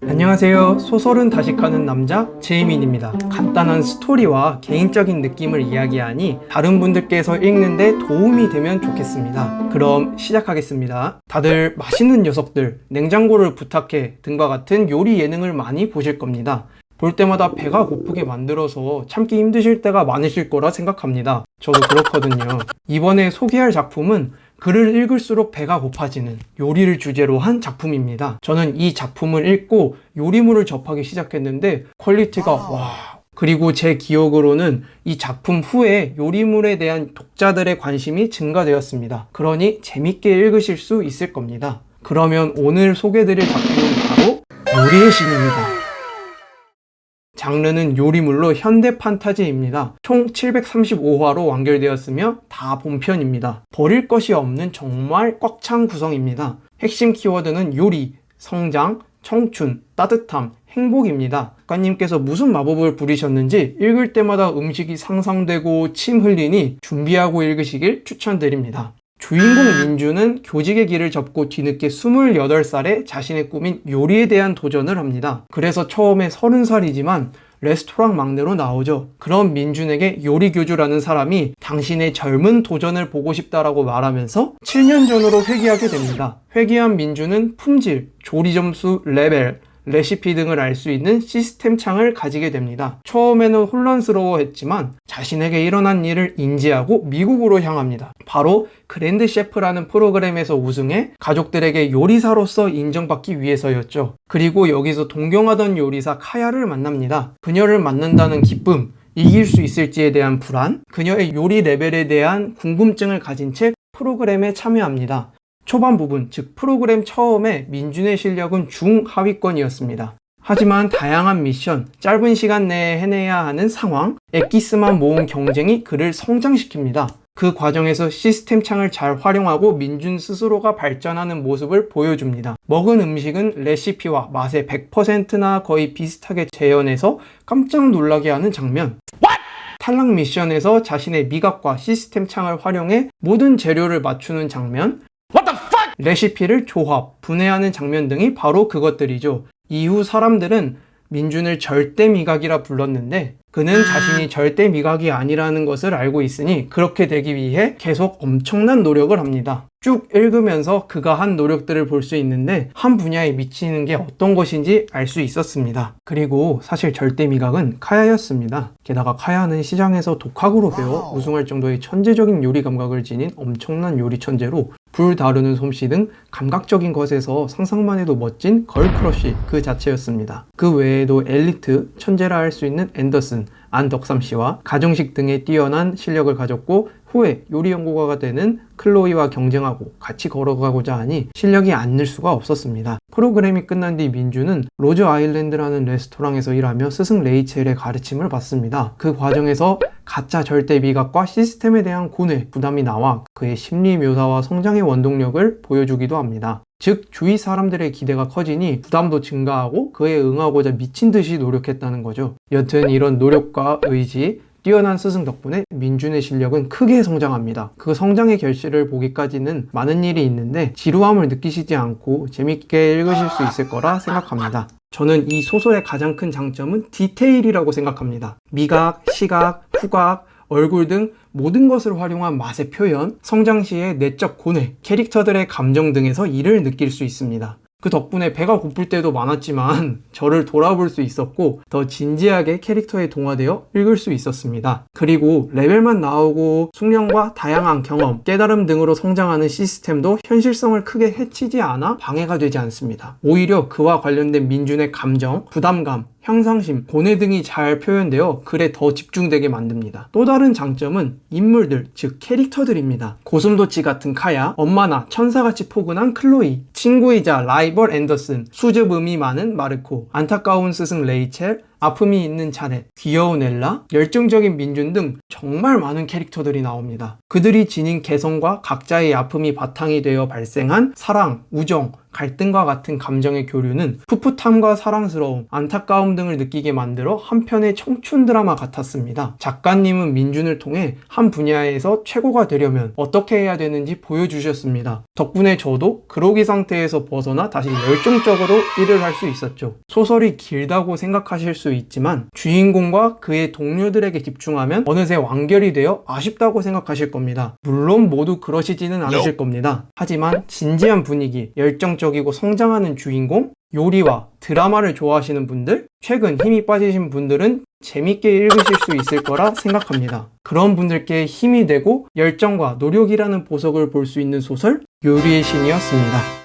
안녕하세요. 소설은 다식하는 남자 제이민입니다. 간단한 스토리와 개인적인 느낌을 이야기하니 다른 분들께서 읽는데 도움이 되면 좋겠습니다. 그럼 시작하겠습니다. 다들 맛있는 녀석들, 냉장고를 부탁해 등과 같은 요리 예능을 많이 보실 겁니다. 볼 때마다 배가 고프게 만들어서 참기 힘드실 때가 많으실 거라 생각합니다. 저도 그렇거든요. 이번에 소개할 작품은 글을 읽을수록 배가 고파지는 요리를 주제로 한 작품입니다. 저는 이 작품을 읽고 요리물을 접하기 시작했는데 퀄리티가 와. 그리고 제 기억으로는 이 작품 후에 요리물에 대한 독자들의 관심이 증가되었습니다. 그러니 재밌게 읽으실 수 있을 겁니다. 그러면 오늘 소개드릴 작품은 바로 요리의 신입니다. 장르는 요리물로 현대 판타지입니다. 총 735화로 완결되었으며 다 본편입니다. 버릴 것이 없는 정말 꽉 찬 구성입니다. 핵심 키워드는 요리, 성장, 청춘, 따뜻함, 행복입니다. 작가님께서 무슨 마법을 부리셨는지 읽을 때마다 음식이 상상되고 침 흘리니 준비하고 읽으시길 추천드립니다. 주인공 민주는 교직의 길을 접고 뒤늦게 28살에 자신의 꿈인 요리에 대한 도전을 합니다. 그래서 처음에 30살이지만 레스토랑 막내로 나오죠. 그런 민준에게 요리교주라는 사람이 당신의 젊은 도전을 보고 싶다라고 말하면서 7년 전으로 회귀하게 됩니다. 회귀한 민준은 품질, 조리 점수, 레벨, 레시피 등을 알 수 있는 시스템 창을 가지게 됩니다. 처음에는 혼란스러워했지만 자신에게 일어난 일을 인지하고 미국으로 향합니다. 바로 그랜드 셰프라는 프로그램에서 우승해 가족들에게 요리사로서 인정받기 위해서였죠. 그리고 여기서 동경하던 요리사 카야를 만납니다. 그녀를 만난다는 기쁨, 이길 수 있을지에 대한 불안, 그녀의 요리 레벨에 대한 궁금증을 가진 채 프로그램에 참여합니다. 초반 부분, 즉 프로그램 처음에 민준의 실력은 중하위권이었습니다. 하지만 다양한 미션, 짧은 시간 내에 해내야 하는 상황, 엑기스만 모은 경쟁이 그를 성장시킵니다. 그 과정에서 시스템 창을 잘 활용하고 민준 스스로가 발전하는 모습을 보여줍니다. 먹은 음식은 레시피와 맛의 100%나 거의 비슷하게 재현해서 깜짝 놀라게 하는 장면. 탈락 미션에서 자신의 미각과 시스템 창을 활용해 모든 재료를 맞추는 장면, 레시피를 조합, 분해하는 장면 등이 바로 그것들이죠. 이후 사람들은 민준을 절대 미각이라 불렀는데 그는 자신이 절대 미각이 아니라는 것을 알고 있으니 그렇게 되기 위해 계속 엄청난 노력을 합니다. 쭉 읽으면서 그가 한 노력들을 볼 수 있는데 한 분야에 미치는 게 어떤 것인지 알 수 있었습니다. 그리고 사실 절대 미각은 카야였습니다. 게다가 카야는 시장에서 독학으로 배워 우승할 정도의 천재적인 요리 감각을 지닌 엄청난 요리 천재로 불 다루는 솜씨 등 감각적인 것에서 상상만 해도 멋진 걸크러쉬 그 자체였습니다. 그 외에도 엘리트, 천재라 할 수 있는 앤더슨, 안덕삼 씨와 가정식 등의 뛰어난 실력을 가졌고 후에 요리 연구가가 되는 클로이와 경쟁하고 같이 걸어가고자 하니 실력이 안 늘 수가 없었습니다. 프로그램이 끝난 뒤 민주는 로즈 아일랜드라는 레스토랑에서 일하며 스승 레이첼의 가르침을 받습니다. 그 과정에서 가짜 절대 미각과 시스템에 대한 고뇌, 부담이 나와 그의 심리 묘사와 성장의 원동력을 보여주기도 합니다. 즉 주위 사람들의 기대가 커지니 부담도 증가하고 그에 응하고자 미친 듯이 노력했다는 거죠. 여튼 이런 노력과 의지, 뛰어난 스승 덕분에 민준의 실력은 크게 성장합니다. 그 성장의 결실을 보기까지는 많은 일이 있는데 지루함을 느끼시지 않고 재밌게 읽으실 수 있을 거라 생각합니다. 저는 이 소설의 가장 큰 장점은 디테일이라고 생각합니다. 미각, 시각, 후각, 얼굴 등 모든 것을 활용한 맛의 표현, 성장 시의 내적 고뇌, 캐릭터들의 감정 등에서 이를 느낄 수 있습니다. 그 덕분에 배가 고플 때도 많았지만 저를 돌아볼 수 있었고 더 진지하게 캐릭터에 동화되어 읽을 수 있었습니다. 그리고 레벨만 나오고 숙련과 다양한 경험, 깨달음 등으로 성장하는 시스템도 현실성을 크게 해치지 않아 방해가 되지 않습니다. 오히려 그와 관련된 민준의 감정, 부담감, 향상심, 고뇌 등이 잘 표현되어 글에 더 집중되게 만듭니다. 또 다른 장점은 인물들, 즉 캐릭터들입니다. 고슴도치 같은 카야, 엄마나 천사같이 포근한 클로이, 친구이자 라이벌 앤더슨, 수줍음이 많은 마르코, 안타까운 스승 레이첼, 아픔이 있는 자넷, 귀여운 엘라, 열정적인 민준 등 정말 많은 캐릭터들이 나옵니다. 그들이 지닌 개성과 각자의 아픔이 바탕이 되어 발생한 사랑, 우정, 갈등과 같은 감정의 교류는 풋풋함과 사랑스러움, 안타까움 등을 느끼게 만들어 한 편의 청춘 드라마 같았습니다. 작가님은 민준을 통해 한 분야에서 최고가 되려면 어떻게 해야 되는지 보여주셨습니다. 덕분에 저도 그로기 상태에서 벗어나 다시 열정적으로 일을 할 수 있었죠. 소설이 길다고 생각하실 수 있지만 주인공과 그의 동료들에게 집중하면 어느새 완결이 되어 아쉽다고 생각하실 겁니다. 물론 모두 그러시지는 않으실 겁니다. 하지만 진지한 분위기, 열정적이고 성장하는 주인공, 요리와 드라마를 좋아하시는 분들, 최근 힘이 빠지신 분들은 재밌게 읽으실 수 있을 거라 생각합니다. 그런 분들께 힘이 되고 열정과 노력이라는 보석을 볼 수 있는 소설 요리의 신이었습니다.